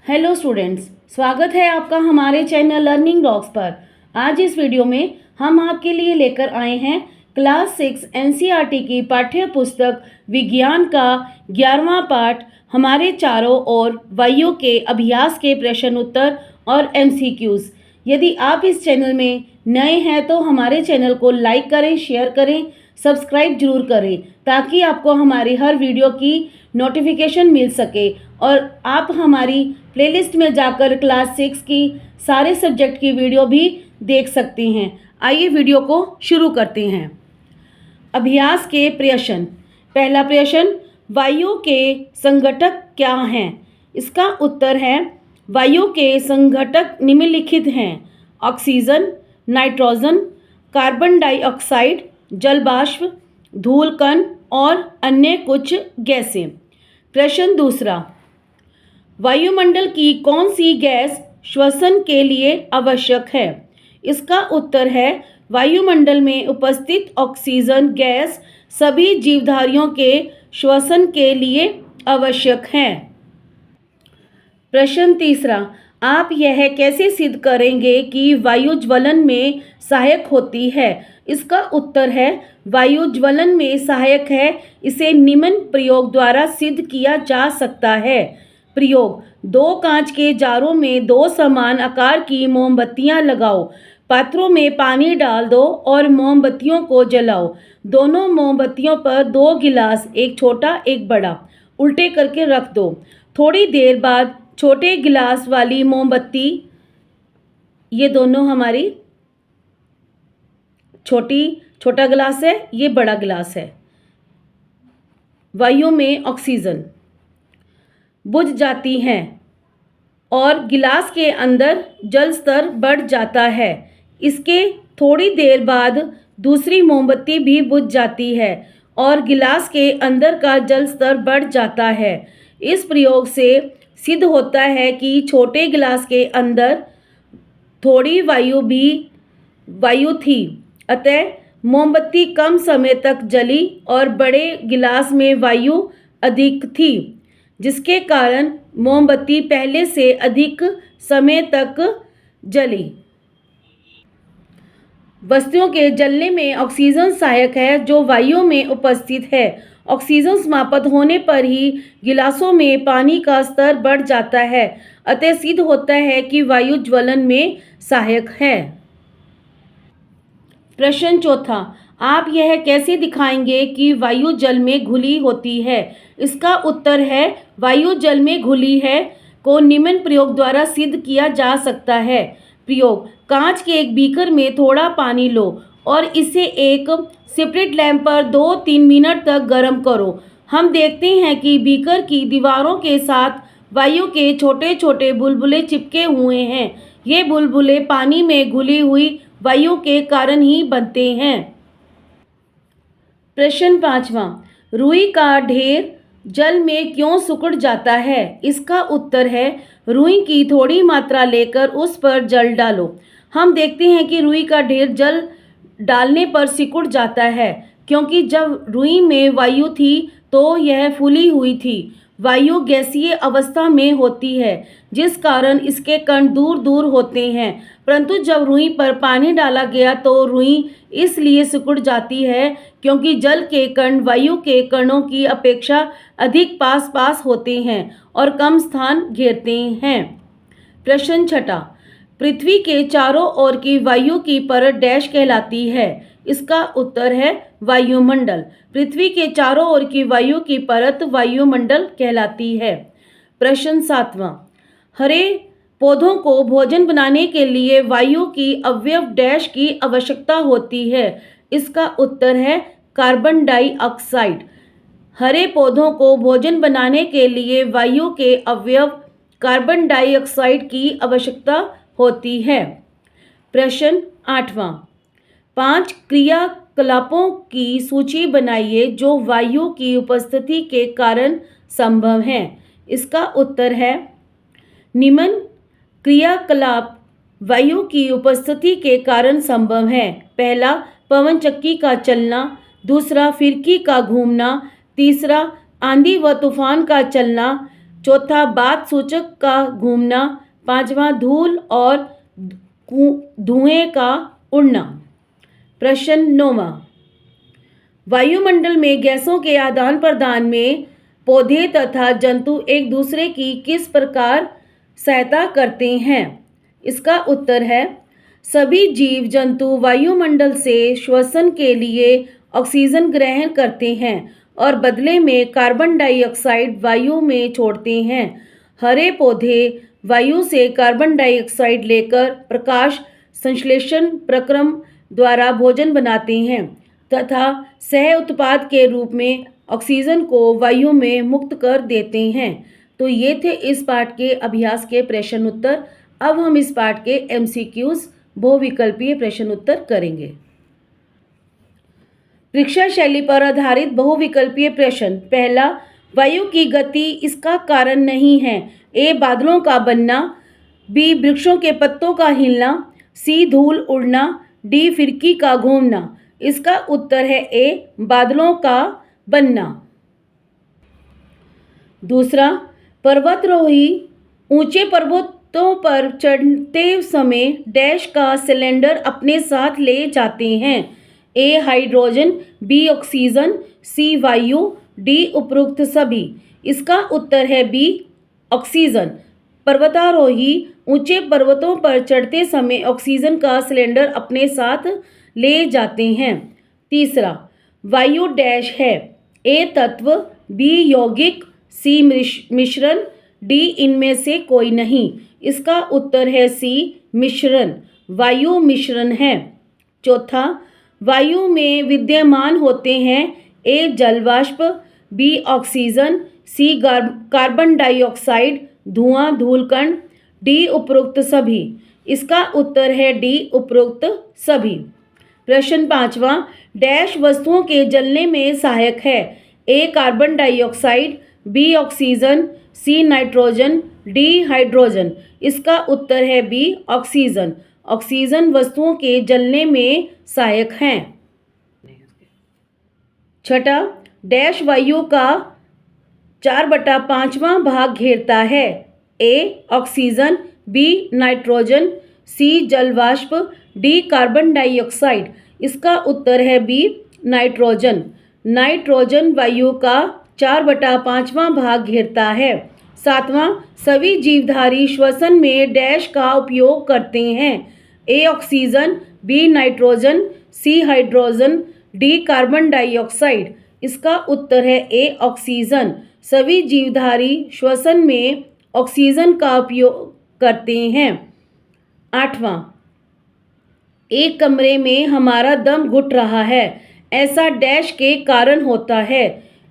Hello students, स्वागत है आपका हमारे चैनल लर्निंग डॉग्स पर। आज इस वीडियो में हम आपके लिए लेकर आए हैं क्लास 6 एनसीईआरटी की पाठ्य पुस्तक विज्ञान का 11वां पाठ हमारे चारों ओर वायु के अभ्यास के प्रश्न उत्तर और एमसीक्यूज। यदि आप इस चैनल में नए हैं तो हमारे चैनल को लाइक करें, शेयर करें, सब्सक्राइब जरूर करें ताकि आपको हमारी हर वीडियो की नोटिफिकेशन मिल सके और आप हमारी प्लेलिस्ट में जाकर क्लास 6 की सारे सब्जेक्ट की वीडियो भी देख सकते हैं। आइए वीडियो को शुरू करते हैं। अभ्यास के प्रश्न। पहला प्रश्न, वायु के संघटक क्या हैं? इसका उत्तर है वायु के संघटक निम्नलिखित हैं: ऑक्सीजन, नाइट्रोजन, कार्बन डाइऑक्साइड, जलवाष्प, धूलकण और अन्य कुछ गैसें। प्रश्न दूसरा, वायुमंडल की कौन सी गैस श्वसन के लिए आवश्यक है? इसका उत्तर है वायुमंडल में उपस्थित ऑक्सीजन गैस सभी जीवधारियों के श्वसन के लिए आवश्यक है। प्रश्न तीसरा, आप यह कैसे सिद्ध करेंगे कि वायु ज्वलन में सहायक होती है? इसका उत्तर है वायु ज्वलन में सहायक है। इसे निम्न प्रयोग द्वारा सिद्ध किया जा सकता है। प्रयोग: 2 कांच के जारों में 2 समान आकार की मोमबत्तियां लगाओ। पात्रों में पानी डाल दो और मोमबत्तियों को जलाओ। दोनों मोमबत्तियों पर 2 गिलास, एक छोटा एक बड़ा, उल्टे करके रख दो। थोड़ी देर बाद छोटे गिलास वाली मोमबत्ती, ये दोनों हमारी छोटा गिलास है, ये बड़ा गिलास है। वायु में ऑक्सीजन बुझ जाती हैं और गिलास के अंदर जल स्तर बढ़ जाता है। इसके थोड़ी देर बाद दूसरी मोमबत्ती भी बुझ जाती है और गिलास के अंदर का जल स्तर बढ़ जाता है। इस प्रयोग से सिद्ध होता है कि छोटे गिलास के अंदर थोड़ी वायु थी, अतः मोमबत्ती कम समय तक जली और बड़े गिलास में वायु अधिक थी, जिसके कारण मोमबत्ती पहले से अधिक समय तक जली। वस्तुओं के जलने में ऑक्सीजन सहायक है जो वायु में उपस्थित है। ऑक्सीजन समाप्त होने पर ही गिलासों में पानी का स्तर बढ़ जाता है, अतः सिद्ध होता है कि वायु ज्वलन में सहायक है। प्रश्न चौथा, आप यह कैसे दिखाएंगे कि वायु जल में घुली होती है? इसका उत्तर है वायु जल में घुली है को निम्न प्रयोग द्वारा सिद्ध किया जा सकता है। प्रयोग: कांच के एक बीकर में थोड़ा पानी लो और इसे एक स्पिरिट लैंप पर 2-3 मिनट तक गर्म करो। हम देखते हैं कि बीकर की दीवारों के साथ वायु के छोटे छोटे बुलबुले चिपके हुए हैं। ये बुलबुले पानी में घुली हुई वायु के कारण ही बनते हैं। प्रश्न पांचवा, रुई का ढेर जल में क्यों सिकुड़ जाता है? इसका उत्तर है रुई की थोड़ी मात्रा लेकर उस पर जल डालो। हम देखते हैं कि रुई का ढेर जल डालने पर सिकुड़ जाता है क्योंकि जब रुई में वायु थी तो यह फूली हुई थी। वायु गैसीय अवस्था में होती है जिस कारण इसके कण दूर दूर होते हैं, परंतु जब रुई पर पानी डाला गया तो रुई इसलिए सिकुड़ जाती है क्योंकि जल के कण वायु के कणों की अपेक्षा अधिक पास पास होते हैं और कम स्थान घेरते हैं। प्रश्न छठा, पृथ्वी के चारों ओर की वायु की परत डैश कहलाती है? इसका उत्तर है वायुमंडल। पृथ्वी के चारों ओर की वायु की परत वायुमंडल कहलाती है। प्रश्न सातवां, हरे पौधों को भोजन बनाने के लिए वायु की अवयव डैश की आवश्यकता होती है? इसका उत्तर है कार्बन डाइऑक्साइड। हरे पौधों को भोजन बनाने के लिए वायु के अवयव कार्बन डाइऑक्साइड की आवश्यकता होती है। प्रश्न आठवां, 5 क्रियाकलापों की सूची बनाइए जो वायु की उपस्थिति के कारण संभव हैं। इसका उत्तर है निम्न क्रियाकलाप वायु की उपस्थिति के कारण संभव है। पहला, पवन चक्की का चलना। दूसरा, फिरकी का घूमना। तीसरा, आंधी व तूफान का चलना। चौथा बात सूचक का घूमना। पांचवा धूल और धुएं का उड़ना। प्रश्न 9वां, वायुमंडल में गैसों के आदान प्रदान में पौधे तथा जंतु एक दूसरे की किस प्रकार सहायता करते हैं? इसका उत्तर है सभी जीव जंतु वायुमंडल से श्वसन के लिए ऑक्सीजन ग्रहण करते हैं और बदले में कार्बन डाइऑक्साइड वायु में छोड़ते हैं। हरे पौधे वायु से कार्बन डाइऑक्साइड लेकर प्रकाश संश्लेषण प्रक्रम द्वारा भोजन बनाते हैं तथा सह उत्पाद के रूप में ऑक्सीजन को वायु में मुक्त कर देते हैं। तो ये थे इस पाठ के अभ्यास के प्रश्न उत्तर। अब हम इस पाठ के MCQs बहुविकल्पीय प्रश्न उत्तर करेंगे। परीक्षा शैली पर आधारित बहुविकल्पीय प्रश्न। पहला, वायु की गति इसका कारण नहीं है। A, बादलों का बनना, B, वृक्षों के पत्तों का हिलना, C, धूल उड़ना, D, फिरकी का घूमना। इसका उत्तर है A, बादलों का बनना। दूसरा, पर्वतारोही ऊंचे पर्वतों पर चढ़ते समय डैश का सिलेंडर अपने साथ ले जाते हैं। A, hydrogen, B, oxygen, C, वायु, D, उपरोक्त सभी। इसका उत्तर है B, ऑक्सीजन। पर्वतारोही ऊंचे पर्वतों पर चढ़ते समय ऑक्सीजन का सिलेंडर अपने साथ ले जाते हैं। तीसरा, वायु डैश है। A, तत्व, B, यौगिक, C, मिश्रण, D, इनमें से कोई नहीं। इसका उत्तर है C, मिश्रण। वायु मिश्रण है। चौथा, वायु में विद्यमान होते हैं A, जल वाष्प, B, oxygen, C, carbon dioxide, धुआं, धूलकण, D, उपरोक्त सभी। इसका उत्तर है D, उपरोक्त सभी। प्रश्न 5वां, डैश वस्तुओं के जलने में सहायक है। A, carbon dioxide, B, oxygen, C, nitrogen, D, hydrogen. इसका उत्तर है B, ऑक्सीजन। ऑक्सीजन वस्तुओं के जलने में सहायक हैं। छठा, डैश वायु का 4/5वां भाग घेरता है। A, oxygen, B, nitrogen, C, जल वाष्प, D, कार्बन डाइऑक्साइड। इसका उत्तर है B, नाइट्रोजन। नाइट्रोजन वायु का 4/5वां भाग घेरता है। सातवां, सभी जीवधारी श्वसन में डैश का उपयोग करते हैं। A, oxygen, B, nitrogen, C, hydrogen, D, carbon dioxide. इसका उत्तर है A, ऑक्सीजन। सभी जीवधारी श्वसन में ऑक्सीजन का उपयोग करते हैं। आठवां, एक कमरे में हमारा दम घुट रहा है। ऐसा डैश के कारण होता है।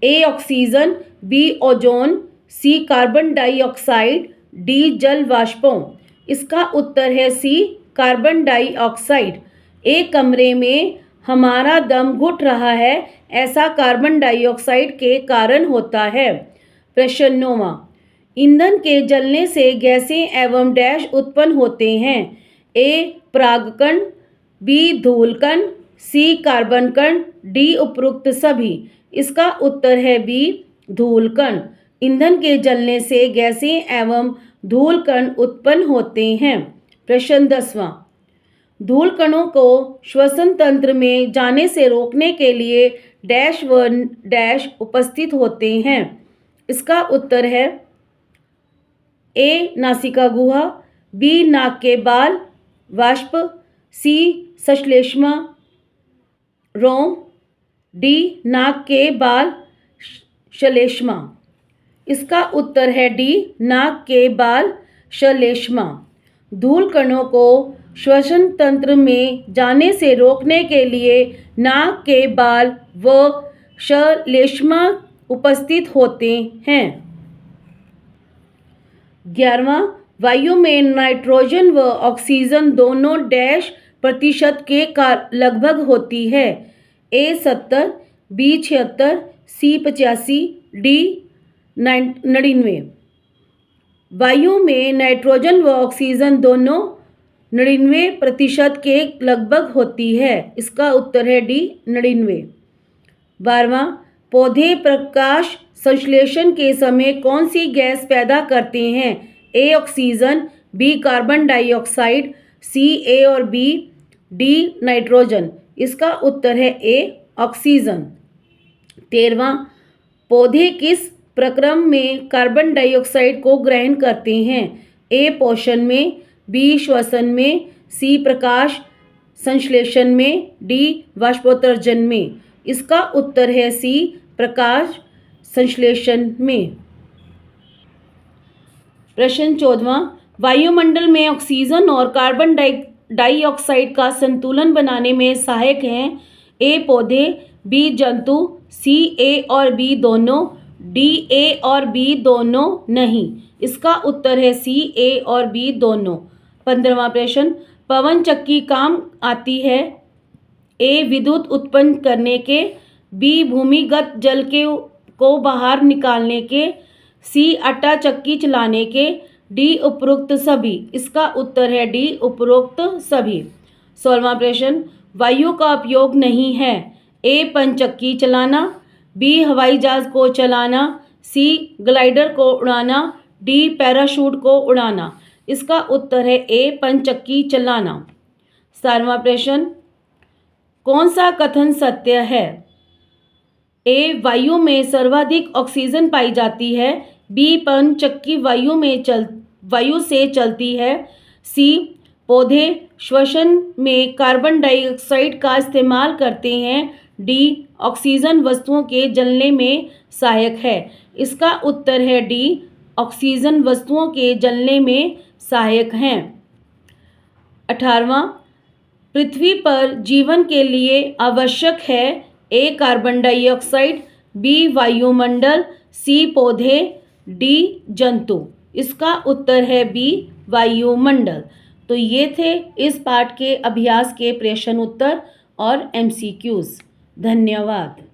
A, oxygen, B, ozone, C, carbon dioxide, D, जल वाष्पों। इसका उत्तर है C, कार्बन डाइऑक्साइड। एक कमरे में हमारा दम घुट रहा है, ऐसा कार्बन डाइऑक्साइड के कारण होता है। प्रश्न 9वां, ईंधन के जलने से गैसें एवं डैश उत्पन्न होते हैं। A, परागकण, B, धूलकण, C, कार्बन कण, D, उपरोक्त सभी। इसका उत्तर है B, धूलकण। ईंधन के जलने से गैसें एवं धूलकण उत्पन्न होते हैं। प्रश्न 10वां, धूलकणों को श्वसन तंत्र में जाने से रोकने के लिए डैश व डैश उपस्थित होते हैं। इसका उत्तर है A, नासिका गुहा, B, नाक के बाल वाष्प, C, संश्लेष्मा रोम, D, नाक के बाल श्लेष्मा। इसका उत्तर है D, नाक के बाल श्लेष्मा। धूल कणों को श्वसन तंत्र में जाने से रोकने के लिए नाक के बाल व श्लेष्मा उपस्थित होते हैं। 11वां, वायु में नाइट्रोजन व ऑक्सीजन दोनों डैश प्रतिशत के लगभग होती है। A, 70, B, 76, C, 85, D, 99। वायु में नाइट्रोजन व ऑक्सीजन दोनों 99% के लगभग होती है। इसका उत्तर है D, 99। 12वां, पौधे प्रकाश संश्लेषण के समय कौन सी गैस पैदा करते हैं? A oxygen, B carbon dioxide, C A और बी, डी नाइट्रोजन। इसका उत्तर है ए ऑक्सीजन। 13वां, पौधे किस प्रक्रम में कार्बन डाइऑक्साइड को ग्रहण करते हैं? ए पोषण में, बी श्वसन में, सी प्रकाश संश्लेषण में, डी वाष्पोत्सर्जन में। इसका उत्तर है सी प्रकाश संश्लेषण में। प्रश्न 14वां, वायुमंडल में ऑक्सीजन और कार्बन डाइऑक्साइड का संतुलन बनाने में सहायक हैं? ए पौधे, बी जंतु, सी ए और बी दोनों, डी ए और बी दोनों नहीं। इसका उत्तर है सी ए और बी दोनों। 15वां प्रश्न, पवन चक्की काम आती है? ए विद्युत उत्पन्न करने के, बी भूमिगत जल को बाहर निकालने के, सी आटा चक्की चलाने के, डी उपरोक्त सभी। इसका उत्तर है डी उपरोक्त सभी। 16वां प्रश्न, वायु का उपयोग नहीं है? ए पनचक्की चलाना, बी हवाई जहाज को चलाना, सी ग्लाइडर को उड़ाना, डी पैराशूट को उड़ाना। इसका उत्तर है ए पनचक्की चलाना। 17वां प्रश्न, कौन सा कथन सत्य है? ए वायु में सर्वाधिक ऑक्सीजन पाई जाती है, बी पनचक्की वायु से चलती है, सी पौधे श्वसन में कार्बन डाइऑक्साइड का इस्तेमाल करते हैं, डी ऑक्सीजन वस्तुओं के जलने में सहायक है। इसका उत्तर है डी ऑक्सीजन वस्तुओं के जलने में सहायक हैं। 18वां, पृथ्वी पर जीवन के लिए आवश्यक है? ए कार्बन डाइऑक्साइड, बी वायुमंडल, सी पौधे, डी जंतु। इसका उत्तर है बी वायुमंडल। तो ये थे इस पाठ के अभ्यास के प्रश्न उत्तर और एमसीक्यूज। धन्यवाद।